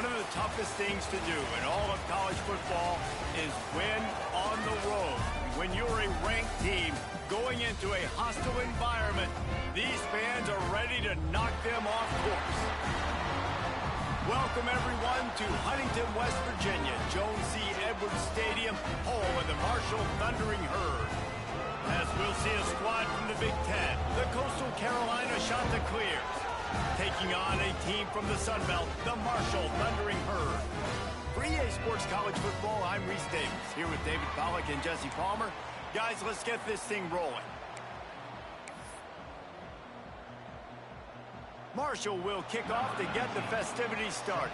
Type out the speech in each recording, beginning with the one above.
One of the toughest things to do in all of college football is win on the road. When you're a ranked team going into a hostile environment, these fans are ready to knock them off course. Welcome, everyone, to Huntington, West Virginia, Jones C. Edwards Stadium, home of the Marshall Thundering Herd. As we'll see a squad from the Big Ten, the Coastal Carolina Chanticleers, taking on a team from the Sun Belt, the Marshall Thundering Herd. For EA Sports College Football, I'm Reese Davis, here with David Pollack and Jesse Palmer. Guys, let's get this thing rolling. Marshall will kick off to get the festivities started.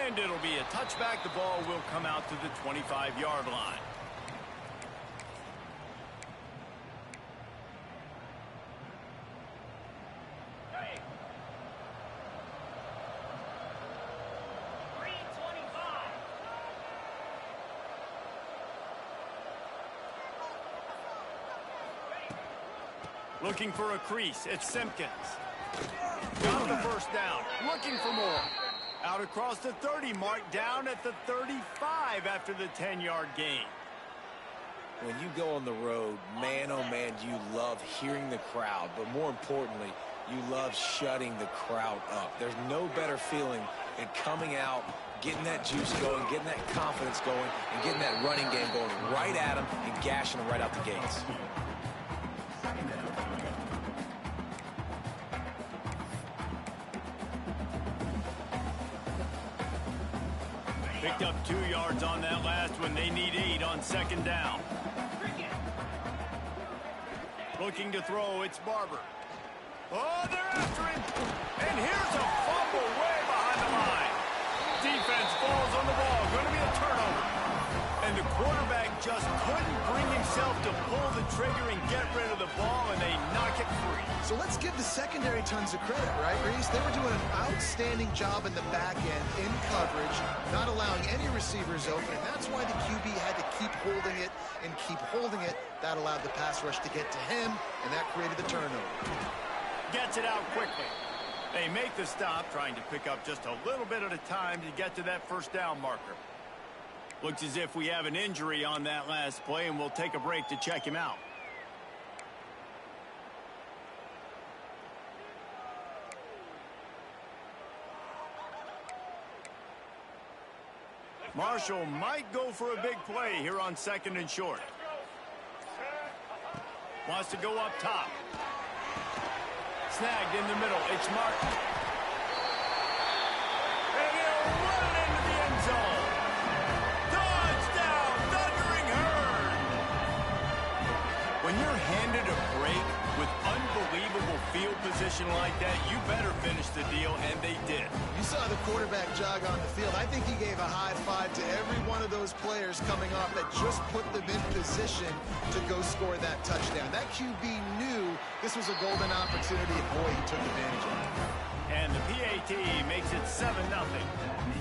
And it'll be a touchback. The ball will come out to the 25-yard line. Looking for a crease, it's Simpkins. Got the first down, looking for more. Out across the 30 mark, down at the 35 after the 10-yard gain. When you go on the road, man, oh man, you love hearing the crowd. But more importantly, you love shutting the crowd up. There's no better feeling than coming out, getting that juice going, getting that confidence going, and getting that running game going right at them and gashing them right out the gates. Picked up 2 yards on that last one. They need 8 on second down. Looking to throw, it's Barber. Oh, they're after him. And here's a fumble way behind the line. Defense falls on the ball. Going to be a turnover. And the quarterback just couldn't bring himself to pull the trigger and get rid of the ball, and they knock it free. So let's give the secondary tons of credit, right, Reese? They were doing an outstanding job in the back end, in coverage, not allowing any receivers open, and that's why the QB had to keep holding it and keep holding it. That allowed the pass rush to get to him, and that created the turnover. Gets it out quickly. They make the stop, trying to pick up just a little bit at a time to get to that first down marker. Looks as if we have an injury on that last play, and we'll take a break to check him out. Marshall might go for a big play here on second and short. Wants to go up top. Snagged in the middle. It's Martin. And he'll run it into the end zone. Touchdown, Thundering Herd! When you're handed a break with unbelievable field position like that, you better finish the deal, and they did. You saw the quarterback jog on the field. I think he gave a high five to every one of those players coming off that just put them in position to go score that touchdown. That QB knew this was a golden opportunity, and boy, he took advantage of it. And the PAT makes it 7-0.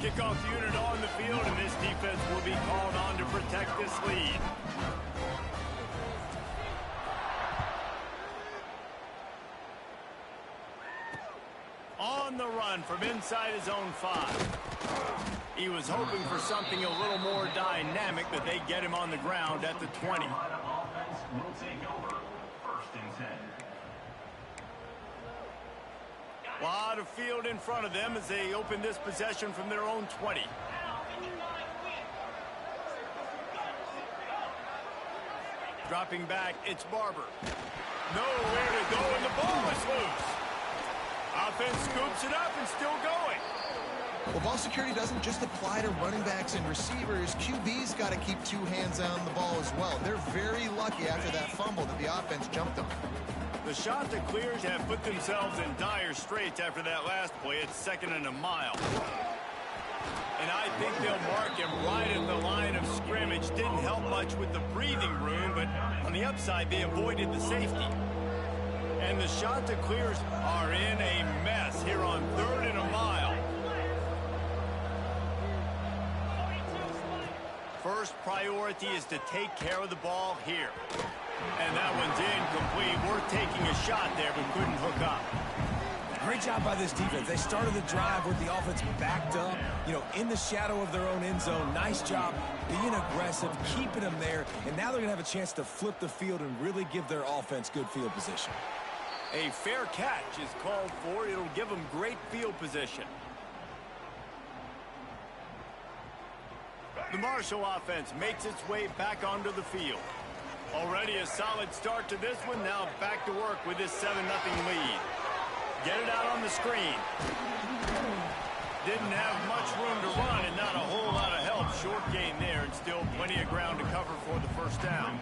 Kickoff unit on the field, and this defense will be called on to protect this lead. On the run from inside his own 5. He was hoping for something a little more dynamic, but they get him on the ground at the 20. Will take over 1st and 10. A lot of field in front of them as they open this possession from their own 20. Dropping back, it's Barber. Nowhere to go, and the ball is loose. Offense scoops it up and still going. Well, ball security doesn't just apply to running backs and receivers. QB's got to keep 2 hands on the ball as well. They're very lucky after that fumble that the offense jumped on. The Chanticleers have put themselves in dire straits after that last play. It's 2nd and a mile. And I think they'll mark him right at the line of scrimmage. Didn't help much with the breathing room, but on the upside, they avoided the safety. And the Chanticleers are in a mess here on 3rd and a mile. first priority is to take care of the ball here. And that one's incomplete. Worth taking a shot there, but couldn't hook up. Great job by this defense. They started the drive with the offense backed up, in the shadow of their own end zone. Nice job being aggressive, keeping them there, and now they're going to have a chance to flip the field and really give their offense good field position. A fair catch is called for. It'll give them great field position. The Marshall offense makes its way back onto the field. Already a solid start to this one. Now back to work with this 7-0 lead. Get it out on the screen. Didn't have much room to run and not a whole lot of help. Short gain there and still plenty of ground to cover for the first down.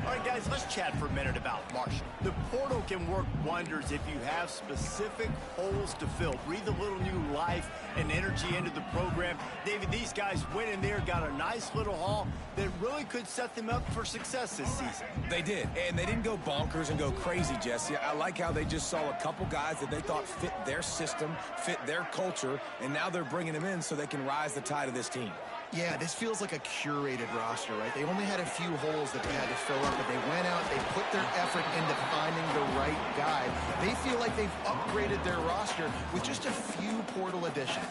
All right, guys, let's chat for a minute about Marshall. The portal can work wonders if you have specific holes to fill. Breathe a little new life and energy into the program. David, these guys went in there, got a nice little haul that really could set them up for success this season. They did, and they didn't go bonkers and go crazy, Jesse. I like how they just saw a couple guys that they thought fit their system, fit their culture, and now they're bringing them in so they can rise the tide of this team. Yeah, this feels like a curated roster, right? They only had a few holes that they had to fill up, but they went out, they put their effort into finding the right guy. They feel like they've upgraded their roster with just a few portal additions.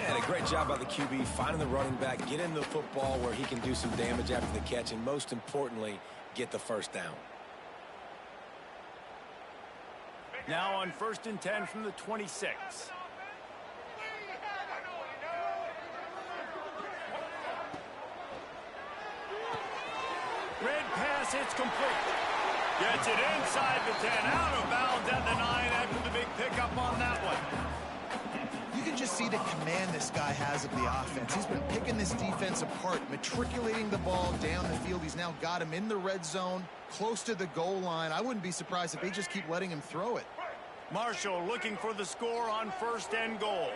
And a great job by the QB, finding the running back, getting the football where he can do some damage after the catch, and most importantly, get the first down. Now on 1st and 10 from the 26. Red pass, it's complete. Gets it inside the 10, out of bounds at the 9 after the big pickup on that one. You can just see the command this guy has of the offense. He's been picking this defense apart, matriculating the ball down the field. He's now got him in the red zone, close to the goal line. I wouldn't be surprised if they just keep letting him throw it. Marshall looking for the score on 1st and goal.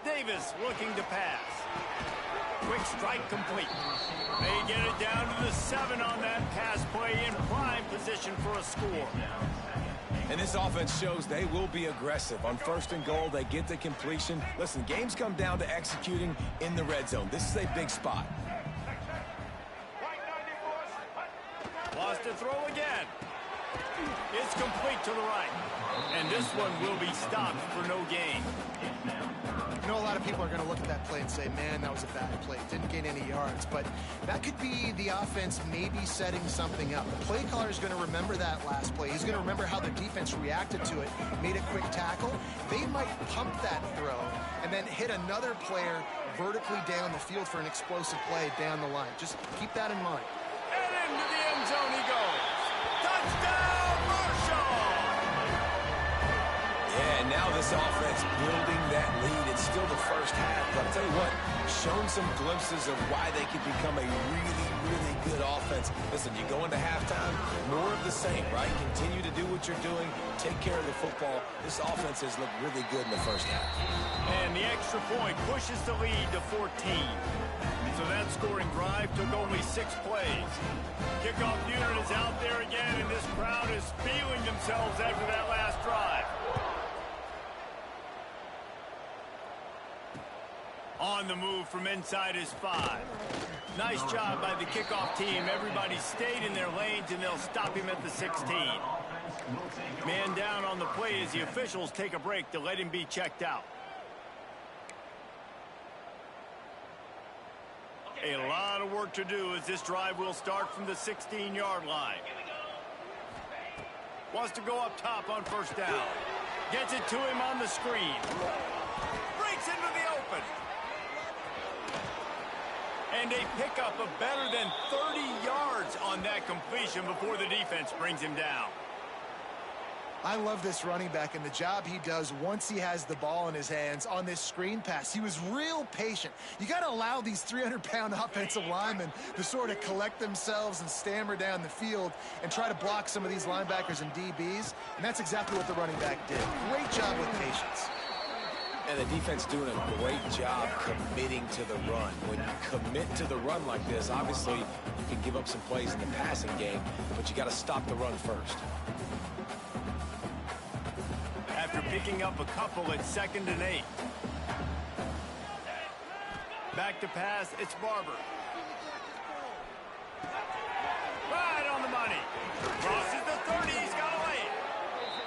Davis looking to pass. Quick strike complete. They get it down to the 7 on that pass play, in prime position for a score. And this offense shows they will be aggressive. On 1st and goal, they get the completion. Listen, games come down to executing in the red zone. This is a big spot. Wants to throw again. It's complete to the right. And this one will be stopped for no gain. You know, a lot of people are going to look at that play and say, man, that was a bad play. Didn't gain any yards. But that could be the offense maybe setting something up. The play caller is going to remember that last play. He's going to remember how the defense reacted to it, made a quick tackle. They might pump that throw and then hit another player vertically down the field for an explosive play down the line. Just keep that in mind. And into the end zone he goes. Touchdown, Marshall! Yeah, and now this offense building that lead. It's still the first half, but I'll tell you what, shown some glimpses of why they could become a really, really good offense. Listen, you go into halftime, more of the same, right? Continue to do what you're doing, take care of the football. This offense has looked really good in the first half. And the extra point pushes the lead to 14. So that scoring drive took only 6 plays. Kickoff unit is out there again, and this crowd is feeling themselves after that last drive. On the move from inside his 5. Nice job by the kickoff team. Everybody stayed in their lanes, and they'll stop him at the 16. Man down on the play as the officials take a break to let him be checked out. A lot of work to do as this drive will start from the 16-yard line. Wants to go up top on 1st down. Gets it to him on the screen. Breaks into the open. And a pickup of better than 30 yards on that completion before the defense brings him down. I love this running back and the job he does once he has the ball in his hands on this screen pass. He was real patient. You got to allow these 300-pound offensive linemen to sort of collect themselves and stammer down the field and try to block some of these linebackers and DBs, and that's exactly what the running back did. Great job with patience. And the defense doing a great job committing to the run. When you commit to the run like this, obviously you can give up some plays in the passing game, but you got to stop the run first. picking up a couple at 2nd and 8. Back to pass, it's Barber. Right on the money. Crosses the 30, he's got to lay it.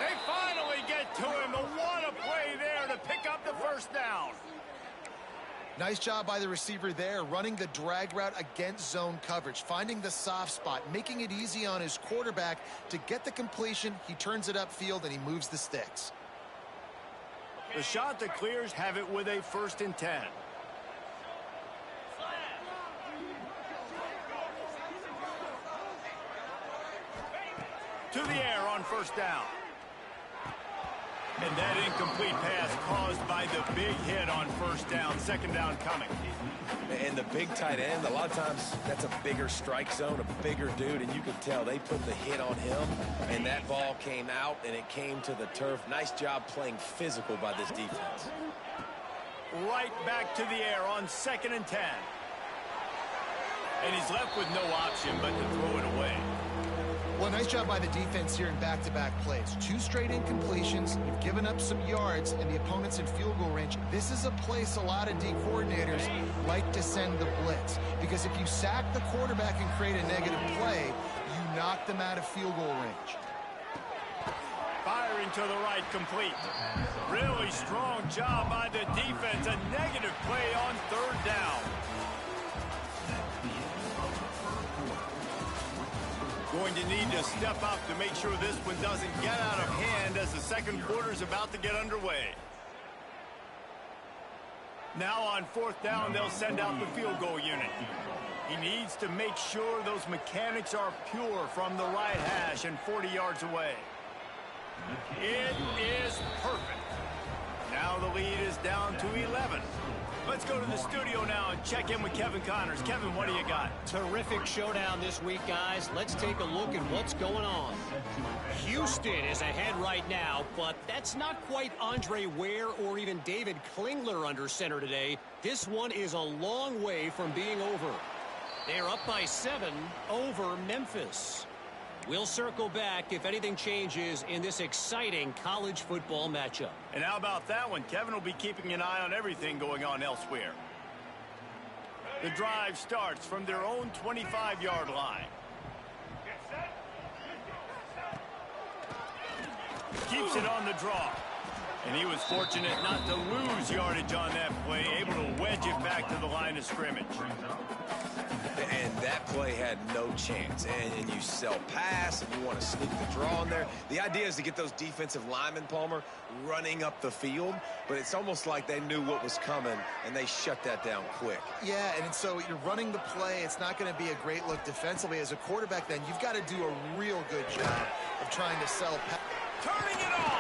They finally get to him, but what a play there to pick up the first down. Nice job by the receiver there, running the drag route against zone coverage, finding the soft spot, making it easy on his quarterback to get the completion. He turns it upfield, and he moves the sticks. The shot that clears have it with a 1st and 10. To the air on 1st down. And that incomplete pass caused by the big hit on 1st down. 2nd down coming. And the big tight end, a lot of times that's a bigger strike zone, a bigger dude, and you can tell they put the hit on him, and that ball came out, and it came to the turf. Nice job playing physical by this defense. Right back to the air on 2nd and 10. And he's left with no option but to throw it away. Well, nice job by the defense here in back-to-back plays. 2 straight incompletions. You've given up some yards, and the opponent's in field goal range. This is a place a lot of D coordinators like to send the blitz, because if you sack the quarterback and create a negative play, you knock them out of field goal range. Firing to the right, complete. Really strong job by the defense. A negative play on 3rd down. Going to need to step up to make sure this one doesn't get out of hand as the 2nd quarter is about to get underway. Now on 4th down, they'll send out the field goal unit. He needs to make sure those mechanics are pure from the right hash and 40 yards away. It is perfect. Now the lead is down to 11. Let's go to the studio now and check in with Kevin Connors. Kevin, what do you got? Terrific showdown this week, guys. Let's take a look at what's going on. Houston is ahead right now, but that's not quite Andre Ware or even David Klingler under center today. This one is a long way from being over. They're up by 7 over Memphis. We'll circle back if anything changes in this exciting college football matchup. And how about that one? Kevin will be keeping an eye on everything going on elsewhere. The drive starts from their own 25-yard line. Keeps it on the draw. And he was fortunate not to lose yardage on that play, able to wedge it back to the line of scrimmage. And that play had no chance. And you sell pass, and you want to sneak the draw in there. The idea is to get those defensive linemen, Palmer, running up the field. But it's almost like they knew what was coming, and they shut that down quick. Yeah, and so you're running the play. It's not going to be a great look defensively. As a quarterback, then, you've got to do a real good job of trying to sell pass. Turning it on!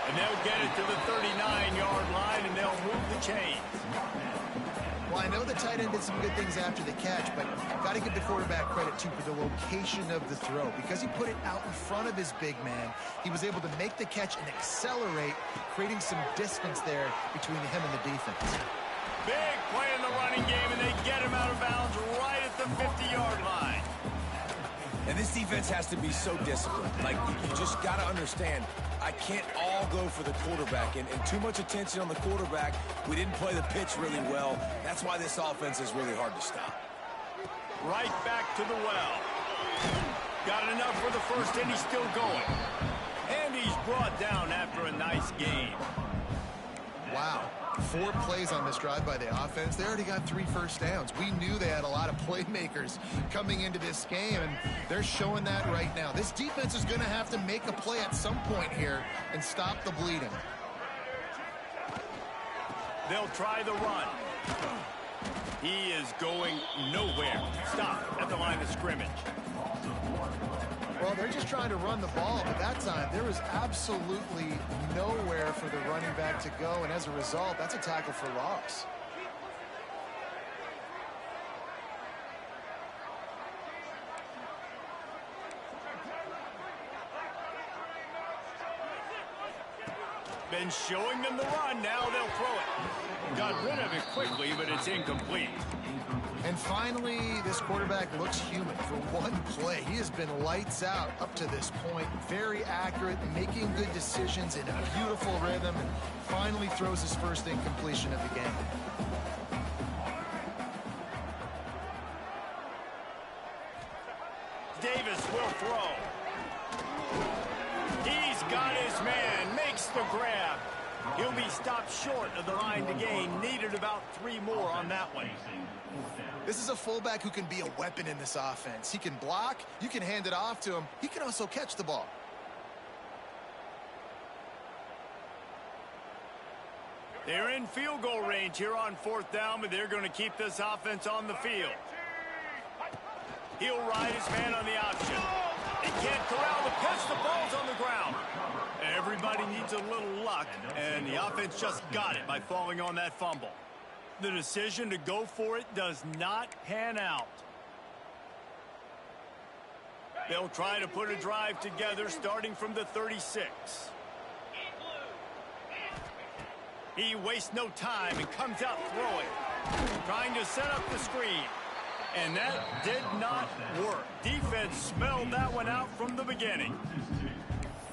And they'll get it to the 39-yard line, and they'll move the chains. Well, I know the tight end did some good things after the catch, but got to give the quarterback credit, too, for the location of the throw. Because he put it out in front of his big man, he was able to make the catch and accelerate, creating some distance there between him and the defense. Big play in the running game, and they get him out of bounds right at the 50-yard line. And this defense has to be so disciplined. Like, you just got to understand, I can't all go for the quarterback. And too much attention on the quarterback. We didn't play the pitch really well. That's why this offense is really hard to stop. Right back to the well. Got enough for the first, and he's still going. And he's brought down after a nice gain. Wow. 4 plays on this drive by the offense. They already got 3 first downs. We knew they had a lot of playmakers coming into this game, and they're showing that right now. This defense is going to have to make a play at some point here and stop the bleeding. They'll try the run. He is going nowhere. Stop at the line of scrimmage. Well, they're just trying to run the ball, but that time there was absolutely nowhere for the running back to go, and as a result, that's a tackle for loss. Been showing them the run. Now they'll throw it. got rid of it quickly, but it's incomplete. And finally, this quarterback looks human for one play. He has been lights out up to this point. Very accurate, making good decisions in a beautiful rhythm, and finally throws his first incompletion of the game. Davis will throw. He's got his man, makes the grab. He'll be stopped short of the line to gain. Needed about 3 more on that one. This is a fullback who can be a weapon in this offense. He can block, you can hand it off to him. He can also catch the ball. They're in field goal range here on 4th down, but they're going to keep this offense on the field. He'll ride his man on the option. He can't corral the pitch. The ball's on the ground. Everybody needs a little luck, and the offense just got it by falling on that fumble. The decision to go for it does not pan out. They'll try to put a drive together starting from the 36. He wastes no time and comes out throwing, trying to set up the screen. And that did not work. Defense smelled that one out from the beginning.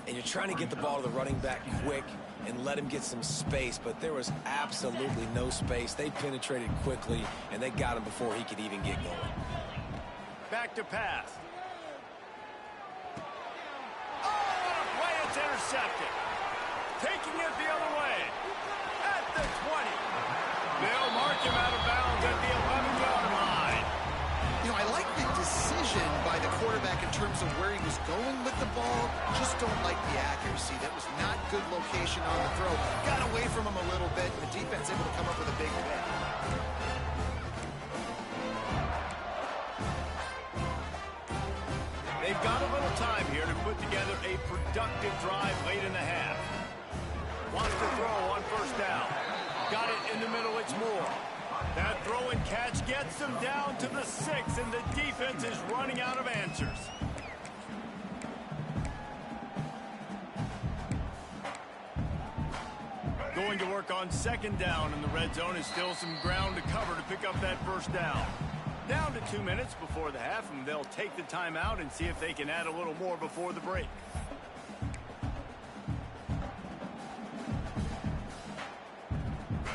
And you're trying to get the ball to the running back quick and let him get some space, but there was absolutely no space. They penetrated quickly, and they got him before he could even get going. Back to pass. Oh, play, it's intercepted. Taking it the other way. At the 20. They'll mark him out of bounds at the 11-yard line. You know, I like the decision by the quarterback in terms of where he was going with the ball. Just don't like the accuracy. That was not good location on the throw. Got away from him a little bit, and the defense able to come up with a big hit. They've got a little time here to put together a productive drive late in the half. Wants to throw on 1st down. Got it in the middle, it's Moore. That throw and catch gets them down to the 6, and the defense is running out of answers. Going to work on 2nd down in the red zone. Is still some ground to cover to pick up that 1st down. Down to 2 minutes before the half, and they'll take the timeout and see if they can add a little more before the break.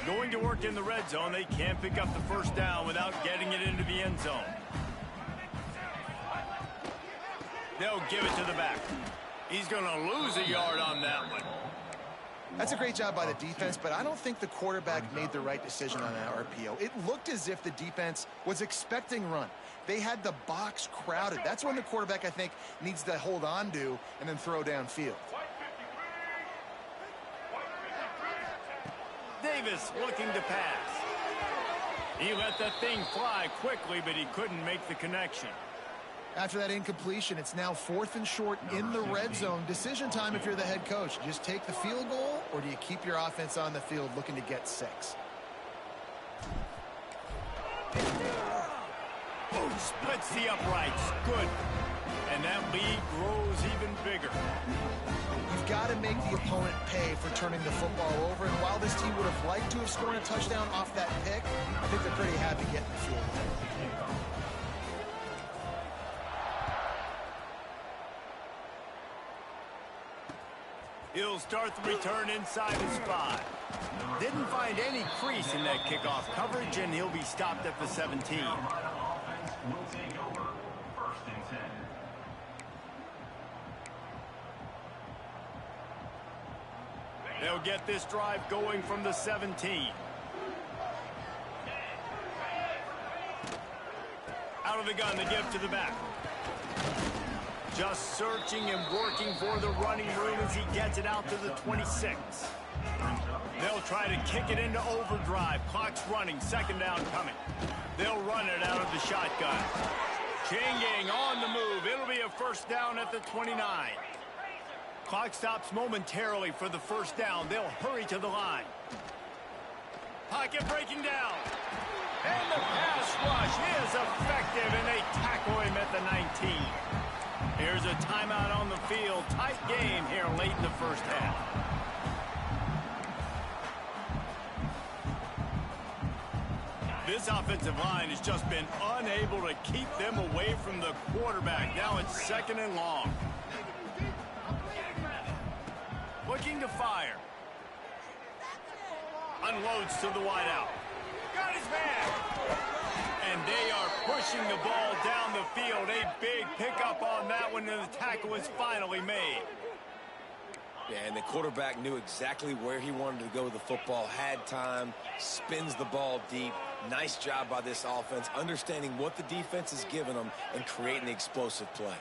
Going to work in the red zone. They can't pick up the 1st down without getting it into the end zone. They'll give it to the back. He's going to lose a yard on that one. That's a great job by the defense, but I don't think the quarterback made the right decision on that RPO. It looked as if the defense was expecting run. They had the box crowded. That's when the quarterback, I think, needs to hold on to and then throw downfield. Davis looking to pass. He let that thing fly quickly, but he couldn't make the connection. After that incompletion, it's now 4th and short in the red zone. Decision time if you're the head coach. Just take the field goal, or do you keep your offense on the field looking to get 6? Splits the uprights. Good. And that lead grows even bigger. You've got to make the opponent pay for turning the football over. And while this team would have liked to have scored a touchdown off that pick, I think they're pretty happy getting the field goal. He'll start the return inside his 5. Didn't find any crease in that kickoff coverage, and he'll be stopped at the 17. Will take over 1st and 10. They'll get this drive going from the 17. Out of the gun, they give to the back. Just searching and working for the running room as he gets it out to the 26. They'll try to kick it into overdrive. Clock's running. 2nd down coming. They'll run it out of the shotgun. Changing on the move. It'll be a 1st down at the 29. Clock stops momentarily for the 1st down. They'll hurry to the line. Pocket breaking down. And the pass rush is effective, and they tackle him at the 19. Here's a timeout on the field. Tight game here late in the 1st half. This offensive line has just been unable to keep them away from the quarterback. Now it's 2nd and long. Looking to fire. Unloads to the wideout. Got his man. And they are pushing the ball down the field. A big pickup on that one, and the tackle is finally made. Yeah, and the quarterback knew exactly where he wanted to go with the football, had time, spins the ball deep. Nice job by this offense, understanding what the defense is giving them and creating the explosive play.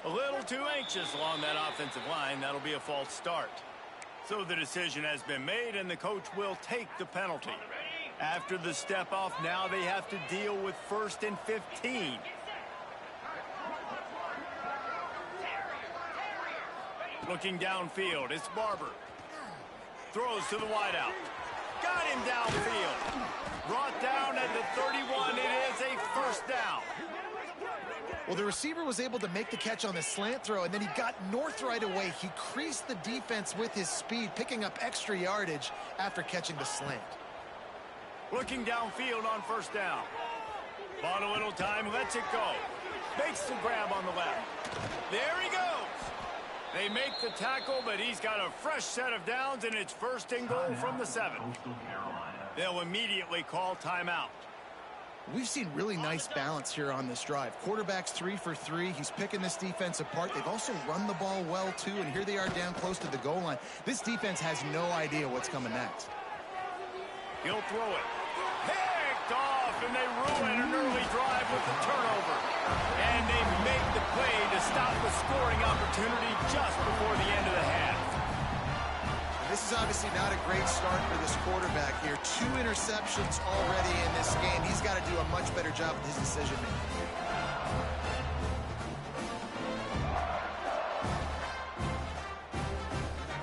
A little too anxious along that offensive line. That'll be a false start. So the decision has been made, and the coach will take the penalty. After the step off, now they have to deal with 1st and 15. Looking downfield, it's Barber. Throws to the wideout. Got him downfield. Brought down at the 31. It is a 1st down. Well, the receiver was able to make the catch on the slant throw, and then he got north right away. He creased the defense with his speed, picking up extra yardage after catching the slant. Looking downfield on 1st down. Bought a little time, lets it go. Makes the grab on the left. There he goes. They make the tackle, but he's got a fresh set of downs, and it's 1st and goal from the 7. They'll immediately call timeout. We've seen really nice balance here on this drive. Quarterback's 3 for 3. He's picking this defense apart. They've also run the ball well, too, and here they are down close to the goal line. This defense has no idea what's coming next. He'll throw it. Picked off, and they ruin an early drive with the turnover. And they make the play to stop the scoring opportunity just before the end of the half. This is obviously not a great start for this quarterback here. 2 interceptions already in this game. He's got to do a much better job with his decision-making.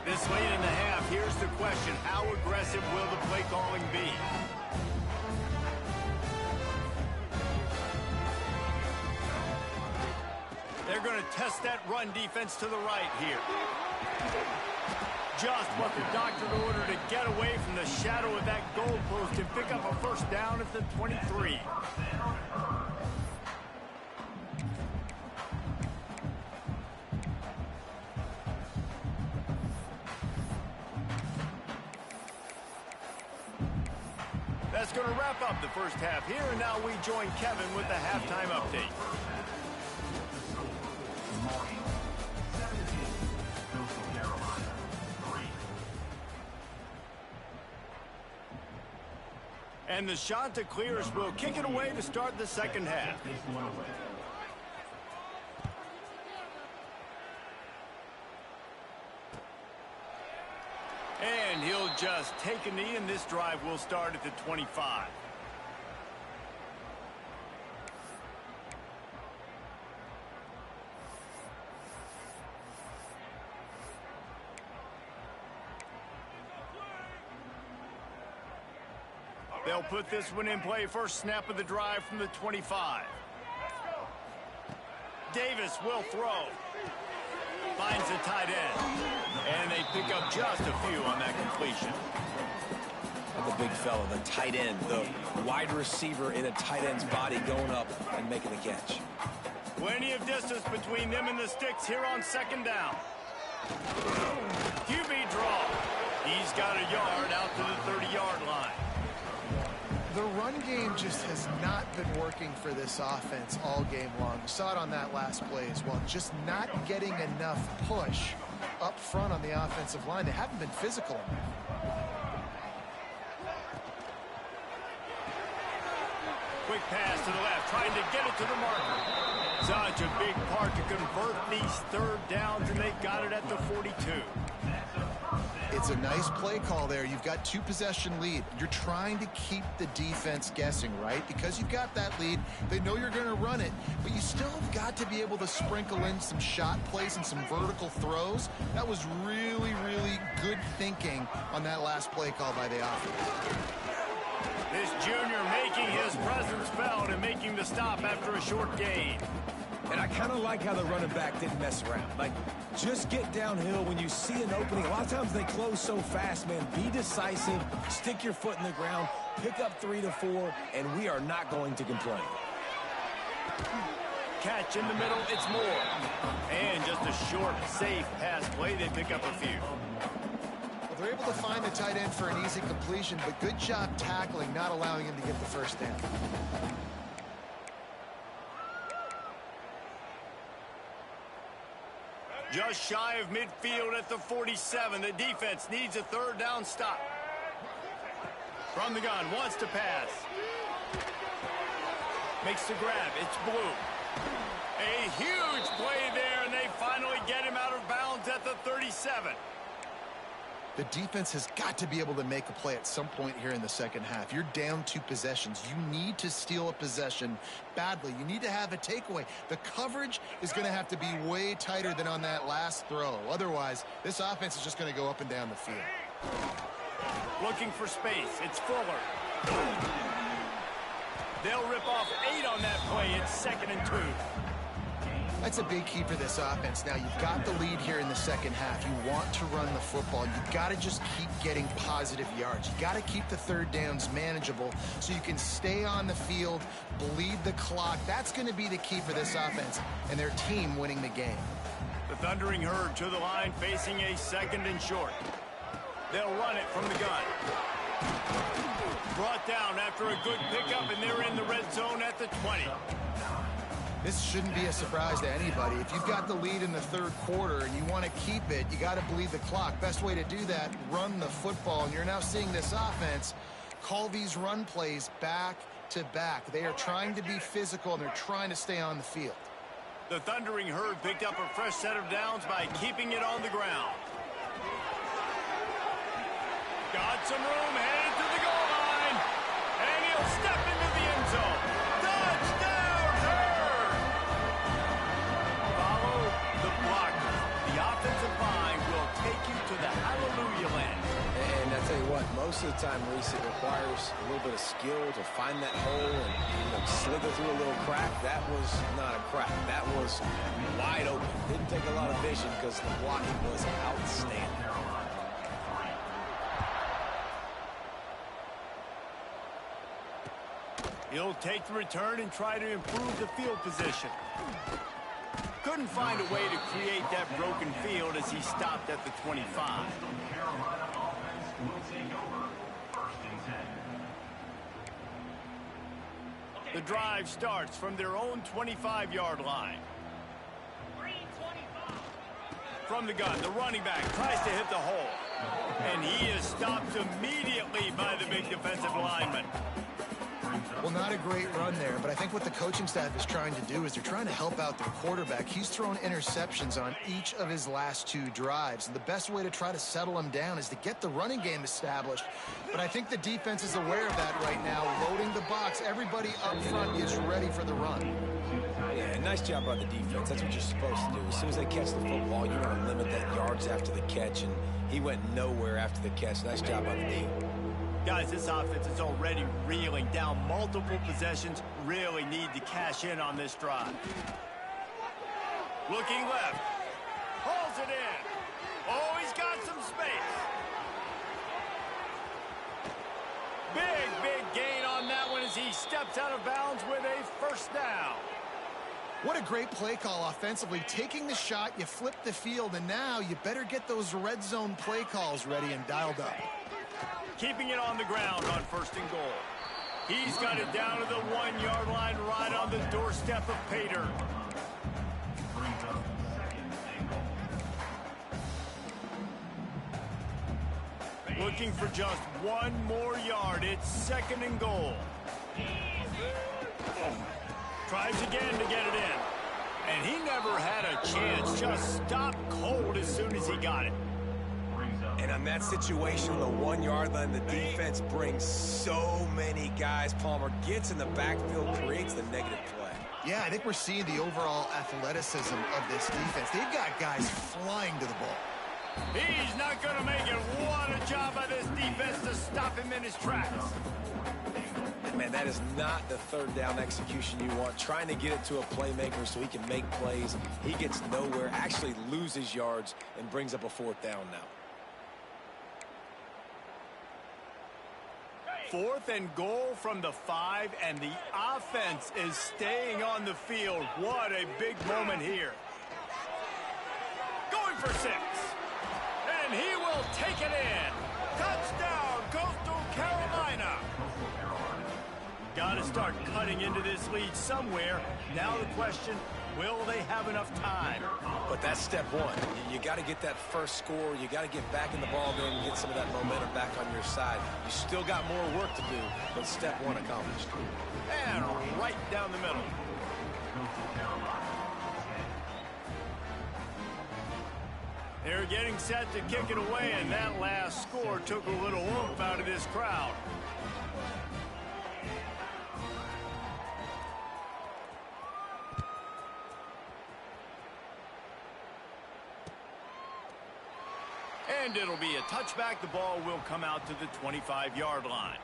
This late in the half, here's the question. How aggressive will the play calling be? They're going to test that run defense to the right here. Just what the doctor ordered to get away from the shadow of that goalpost and pick up a 1st down at the 23. That's going to wrap up the 1st half here, and now we join Kevin with the halftime update. And the Chanticleers will kick it away to start the 2nd half. And he'll just take a knee, and this drive will start at the 25. They'll put this one in play. 1st snap of the drive from the 25. Davis will throw. Finds the tight end. And they pick up just a few on that completion. And the big fella, the tight end, the wide receiver in a tight end's body going up and making the catch. Plenty of distance between them and the sticks here on 2nd down. QB draw. He's got a yard out to the 30-yard line. The run game just has not been working for this offense all game long. We saw it on that last play as well. Just not getting enough push up front on the offensive line. They haven't been physical enough. Quick pass to the left, trying to get it to the marker. Such a big part to convert these 3rd downs, and they got it at the 42. It's a nice play call there. You've got 2-possession lead. You're trying to keep the defense guessing, right? Because you've got that lead, they know you're going to run it, but you still have got to be able to sprinkle in some shot plays and some vertical throws. That was really, really good thinking on that last play call by the offense. This junior making his presence felt and making the stop after a short gain. And I kind of like how the running back didn't mess around. Like, just get downhill when you see an opening. A lot of times they close so fast, man. Be decisive, stick your foot in the ground, pick up 3 to 4, and we are not going to complain. Catch in the middle, it's more. And just a short, safe pass play, they pick up a few. Well, they're able to find the tight end for an easy completion, but good job tackling, not allowing him to get the first down. Just shy of midfield at the 47. The defense needs a third down stop. From the gun, wants to pass. Makes the grab, it's Blue. A huge play there, and they finally get him out of bounds at the 37. The defense has got to be able to make a play at some point here in the second half. You're down 2 possessions. You need to steal a possession badly. You need to have a takeaway. The coverage is going to have to be way tighter than on that last throw. Otherwise, this offense is just going to go up and down the field. Looking for space. It's Fuller. They'll rip off 8 on that play. It's 2nd and 2. That's a big key for this offense. Now, you've got the lead here in the second half. You want to run the football. You've got to just keep getting positive yards. You've got to keep the third downs manageable so you can stay on the field, bleed the clock. That's going to be the key for this offense and their team winning the game. The Thundering Herd to the line, facing a 2nd and short. They'll run it from the gun. Brought down after a good pickup, and they're in the red zone at the 20. This shouldn't be a surprise to anybody. If you've got the lead in the third quarter and you want to keep it, you got to bleed the clock. Best way to do that, run the football. And you're now seeing this offense call these run plays back to back. They are trying to be physical, and they're trying to stay on the field. The Thundering Herd picked up a fresh set of downs by keeping it on the ground. Got some room, headed to the goal line, and he'll step into the end zone. Touchdown, Herd! Follow the blocker. The offensive line will take you to the hallelujah land. And I tell you what, most of the time, Reese, it requires a little bit of skill to find that hole and slither through a little crack. That was not a crack. That was wide open. Didn't take a lot of vision because the blocking was outstanding. He'll take the return and try to improve the field position. Couldn't find a way to create that broken field as he stopped at the 25. Carolina offense will take over 1st and 10. The drive starts from their own 25-yard line. From the gun, the running back tries to hit the hole. And he is stopped immediately by the big defensive lineman. Well, not a great run there, but I think what the coaching staff is trying to do is they're trying to help out their quarterback. He's thrown interceptions on each of his last 2 drives, and the best way to try to settle him down is to get the running game established. But I think the defense is aware of that right now, loading the box. Everybody up front is ready for the run. Yeah, nice job by the defense. That's what you're supposed to do. As soon as they catch the football, you want to limit that yards after the catch, and he went nowhere after the catch. Nice job by the D. Guys, this offense is already reeling down multiple possessions. Really need to cash in on this drive. Looking left. Hauls it in. Oh, he's got some space. Big gain on that one as he steps out of bounds with a 1st down. What a great play call offensively. Taking the shot, you flip the field, and now you better get those red zone play calls ready and dialed up. Keeping it on the ground on 1st and goal. He's got it down to the 1-yard line right on the doorstep of Pater. Looking for just 1 more yard. It's 2nd and goal. Tries again to get it in. And he never had a chance. Just stopped cold as soon as he got it. And on that situation, on the 1-yard line, the defense brings so many guys. Palmer gets in the backfield, creates the negative play. Yeah, I think we're seeing the overall athleticism of this defense. They've got guys flying to the ball. He's not going to make it. What a job by this defense to stop him in his tracks. Man, that is not the third down execution you want. Trying to get it to a playmaker so he can make plays. He gets nowhere, actually loses yards, and brings up a fourth down now. 4th and goal from the 5, and the offense is staying on the field. What a big moment here. Going for 6. And he will take it in. Touchdown, Coastal Carolina. Got to start cutting into this lead somewhere. Now the question, will they have enough time? But that's step one. You got to get that first score. You got to get back in the ball game and get some of that momentum back on your side. You still got more work to do, but step one accomplished. And right down the middle. They're getting set to kick it away, and that last score took a little oomph out of this crowd. And it'll be a touchback. The ball will come out to the 25-yard line.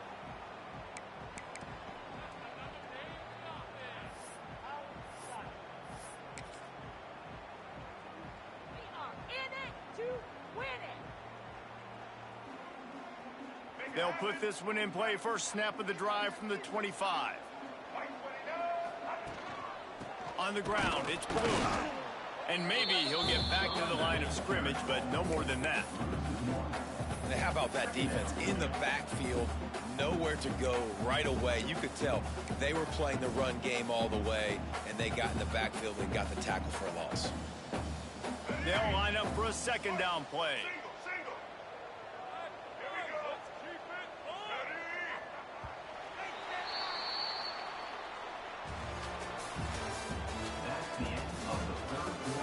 They'll put this one in play. First snap of the drive from the 25. On the ground, it's Blue. And maybe he'll get back to the line of scrimmage, but no more than that. How about that defense in the backfield, nowhere to go right away. You could tell they were playing the run game all the way, and they got in the backfield and got the tackle for a loss. They'll line up for a second down play.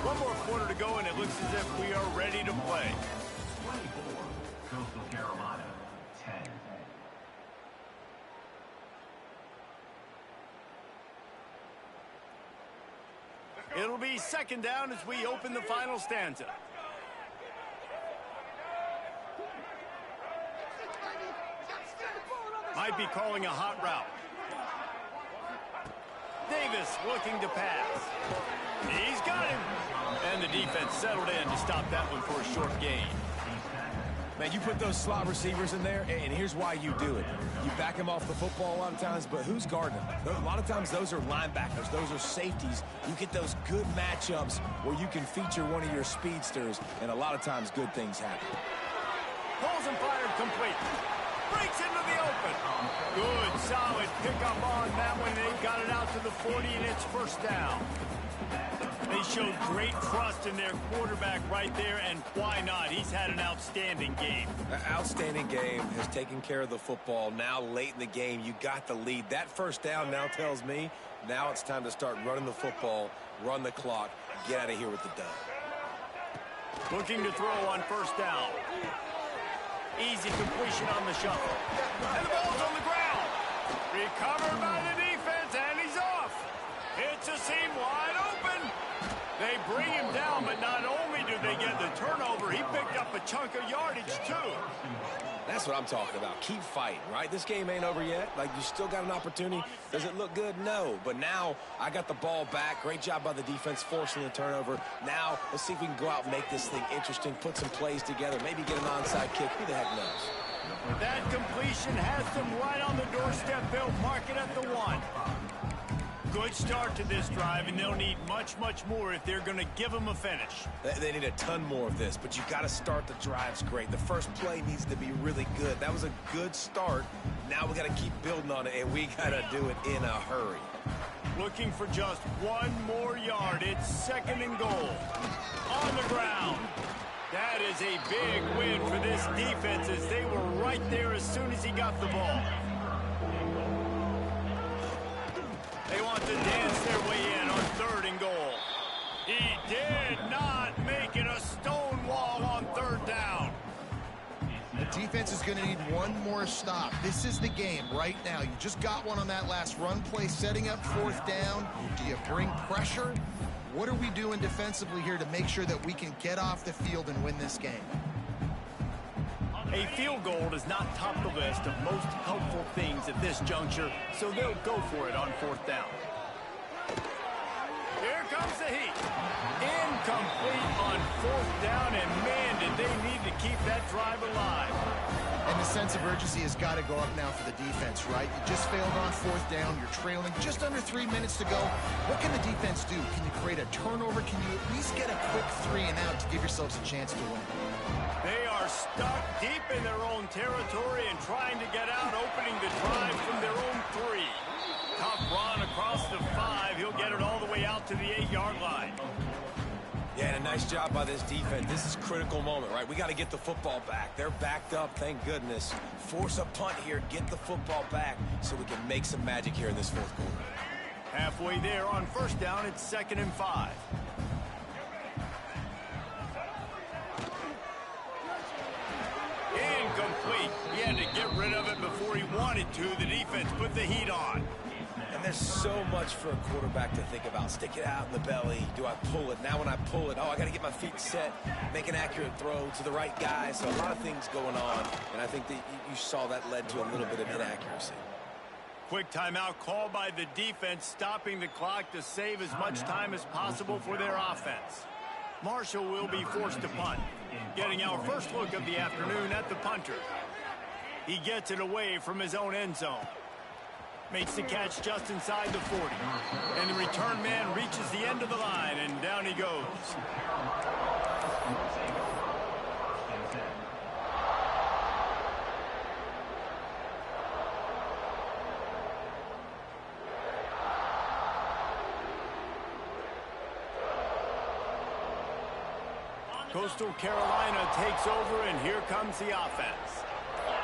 One more quarter to go, and it looks as if we are ready to play. 24, Coastal Carolina, 10. It'll be second down as we open the final stanza. Might be calling a hot route. Davis looking to pass. He's got him. And the defense settled in to stop that one for a short gain. Man, you put those slot receivers in there, and here's why you do it. You back them off the football a lot of times, but who's guarding them? A lot of times those are linebackers. Those are safeties. You get those good matchups where you can feature one of your speedsters, and a lot of times good things happen. Pulls and fired complete. Breaks into the open. Good, solid pickup on that one. They got it out to the 40, and it's first down. They showed great trust in their quarterback right there, and why not? He's had an outstanding game. Outstanding game, has taken care of the football. Now late in the game, you got the lead. That first down now tells me now it's time to start running the football, run the clock, get out of here with the dub. Looking to throw on first down. Easy completion on the shuffle. And the ball's on the ground. Recovered by the defense, and he's off. It's a seam wide open. They bring him down, but not only do they get the turnover, he picked up a chunk of yardage, too. That's what I'm talking about. Keep fighting, right? This game ain't over yet. Like, you still got an opportunity. Does it look good? No. But now I got the ball back. Great job by the defense forcing the turnover. Now let's see if we can go out and make this thing interesting, put some plays together, maybe get an onside kick. Who the heck knows? That completion has them right on the doorstep. They'll mark it at the 1. Good start to this drive, and they'll need much, much more if they're going to give them a finish. They need a ton more of this, but you got to start the drives great. The first play needs to be really good. That was a good start. Now we got to keep building on it, and we got to do it in a hurry. Looking for just one more yard. It's second and goal. On the ground. That is a big win for this defense as they were right there as soon as he got the ball. They want to dance their way in on third and goal. He did not make it a stone wall on third down. The defense is going to need one more stop. This is the game right now. You just got one on that last run play, setting up fourth down. Do you bring pressure? What are we doing defensively here to make sure that we can get off the field and win this game? A field goal does not top the list of most helpful things at this juncture, so they'll go for it on 4th down. Here comes the heat. Incomplete on 4th down, and man, did they need to keep that drive alive. And the sense of urgency has got to go up now for the defense, right? You just failed on 4th down. You're trailing just under 3 minutes to go. What can the defense do? Can you create a turnover? Can you at least get a quick 3 and out to give yourselves a chance to win? They are stuck deep in their own territory and trying to get out, opening the drive from their own 3. Tough run across the 5. He'll get it all the way out to the 8-yard line. Yeah, and a nice job by this defense. This is a critical moment, right? We got to get the football back. They're backed up, thank goodness. Force a punt here, get the football back so we can make some magic here in this 4th quarter. Halfway there on 1st down, it's 2nd and 5. Incomplete. He had to get rid of it before he wanted to. The defense put the heat on. And there's so much for a quarterback to think about. Stick it out in the belly. Do I pull it? Now when I pull it, I got to get my feet set, make an accurate throw to the right guy. So a lot of things going on, and I think that you saw that led to a little bit of inaccuracy. Quick timeout called by the defense, stopping the clock to save as much time as possible for their offense. Marshall will be forced to punt, getting our first look of the afternoon at the punter. He gets it away from his own end zone. Makes the catch just inside the 40. And the return man reaches the end of the line, and down he goes. Coastal Carolina takes over, and here comes the offense.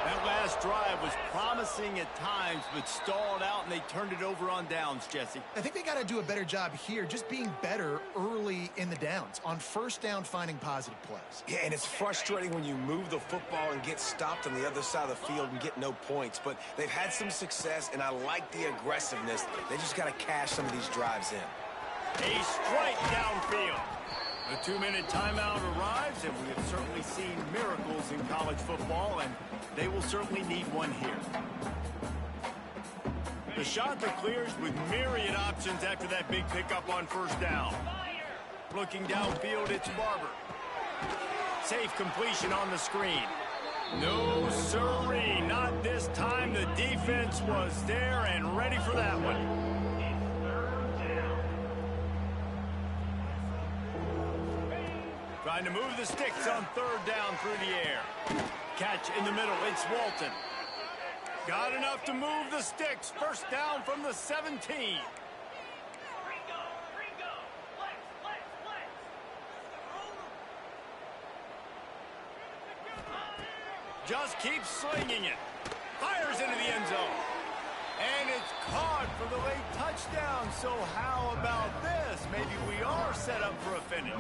That last drive was promising at times, but stalled out, and they turned it over on downs, Jesse. I think they got to do a better job here, just being better early in the downs. On 1st down, finding positive plays. Yeah, and it's frustrating when you move the football and get stopped on the other side of the field and get no points. But they've had some success, and I like the aggressiveness. They just got to cash some of these drives in. A strike downfield. The 2-minute timeout arrives, and we have certainly seen miracles in college football, and they will certainly need one here. The shotgun clears with myriad options after that big pickup on 1st down. Looking downfield, it's Barber. Safe completion on the screen. No sirree, not this time. The defense was there and ready for that one. Trying to move the sticks on 3rd down through the air. Catch in the middle, it's Walton. Got enough to move the sticks. 1st down from the 17. Just keeps slinging it. Fires into the end zone. And it's caught for the late touchdown. So how about this? Maybe we are set up for a finish.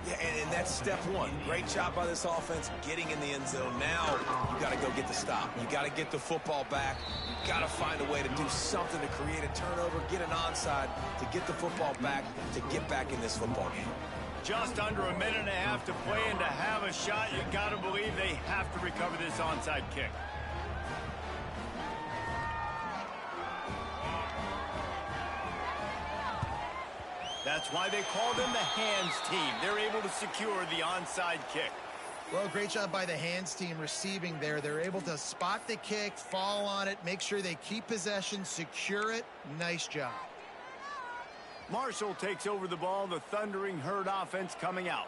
Yeah, and that's step 1. Great job by this offense getting in the end zone. Now you got to go get the stop. You got to get the football back. You got to find a way to do something to create a turnover, get an onside, to get the football back, to get back in this football game. Just under a minute and a half to play, and to have a shot, you got to believe they have to recover this onside kick. That's why they call them the hands team. They're able to secure the onside kick. Well, great job by the hands team receiving there. They're able to spot the kick, fall on it, make sure they keep possession, secure it. Nice job. Marshall takes over the ball. The Thundering Herd offense coming out.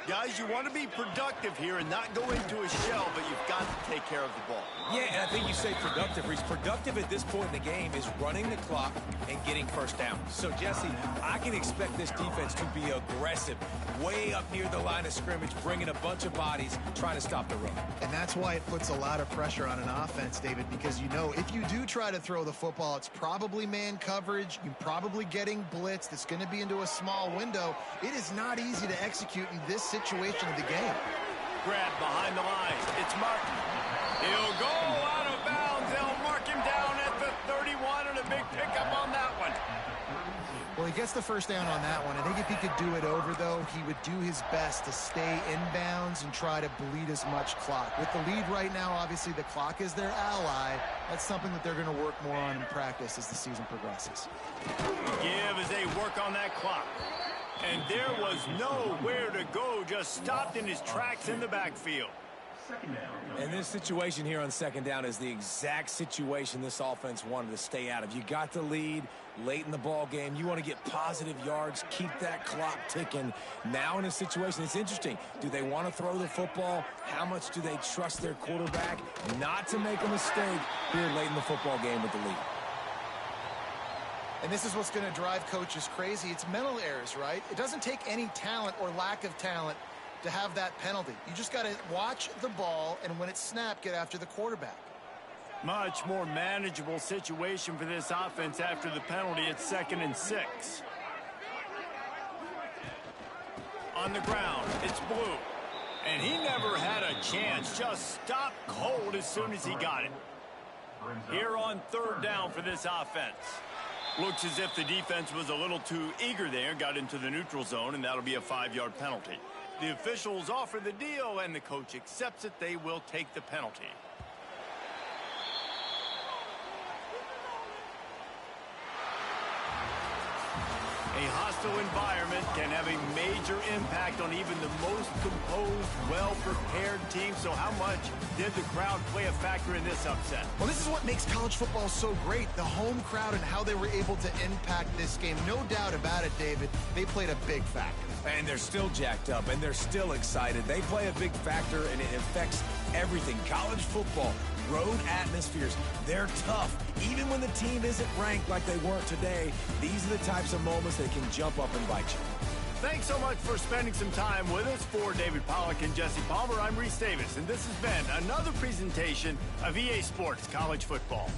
Guys, you want to be productive here and not go into a shell, but you've got to take care of the ball. Yeah, and I think you say productive, Reese. Productive at this point in the game is running the clock and getting 1st down. So, Jesse, I can expect this defense to be aggressive, way up near the line of scrimmage, bringing a bunch of bodies, trying to stop the run. And that's why it puts a lot of pressure on an offense, David, because you know if you do try to throw the football, it's probably man coverage. You're probably getting blitzed. It's going to be into a small window. It is not easy to execute in this situation of the game. Grab behind the lines. It's Martin. He'll go out of bounds. They'll mark him down at the 31, and a big pickup on that one. Well, he gets the first down on that one. I think if he could do it over, though, he would do his best to stay inbounds and try to bleed as much clock. With the lead right now, obviously the clock is their ally. That's something that they're going to work more on in practice as the season progresses. Give as they work on that clock. And there was nowhere to go, just stopped in his tracks in the backfield. And this situation here on second down is the exact situation this offense wanted to stay out of. You got the lead late in the ball game. You want to get positive yards, keep that clock ticking. Now in a situation, it's interesting. Do they want to throw the football? How much do they trust their quarterback not to make a mistake here late in the football game with the lead? And this is what's going to drive coaches crazy. It's mental errors, right? It doesn't take any talent or lack of talent to have that penalty. You just got to watch the ball, and when it's snapped, get after the quarterback. Much more manageable situation for this offense after the penalty. It's 2nd and 6. On the ground, it's Blue. And he never had a chance. Just stopped cold as soon as he got it. Here on 3rd down for this offense. Looks as if the defense was a little too eager there, got into the neutral zone, and that'll be a 5-yard penalty. The officials offer the deal, and the coach accepts it. They will take the penalty. A hostile environment can have a major impact on even the most composed, well-prepared team. So how much did the crowd play a factor in this upset? Well, this is what makes college football so great, the home crowd and how they were able to impact this game. No doubt about it, David. They played a big factor. And they're still jacked up, and they're still excited. They play a big factor, and it affects everything. College football, road atmospheres, they're tough. Even when the team isn't ranked like they weren't today, these are the types of moments that can jump up and bite you. Thanks so much for spending some time with us. For David Pollack and Jesse Palmer, I'm Reese Davis, and this has been another presentation of EA Sports College Football.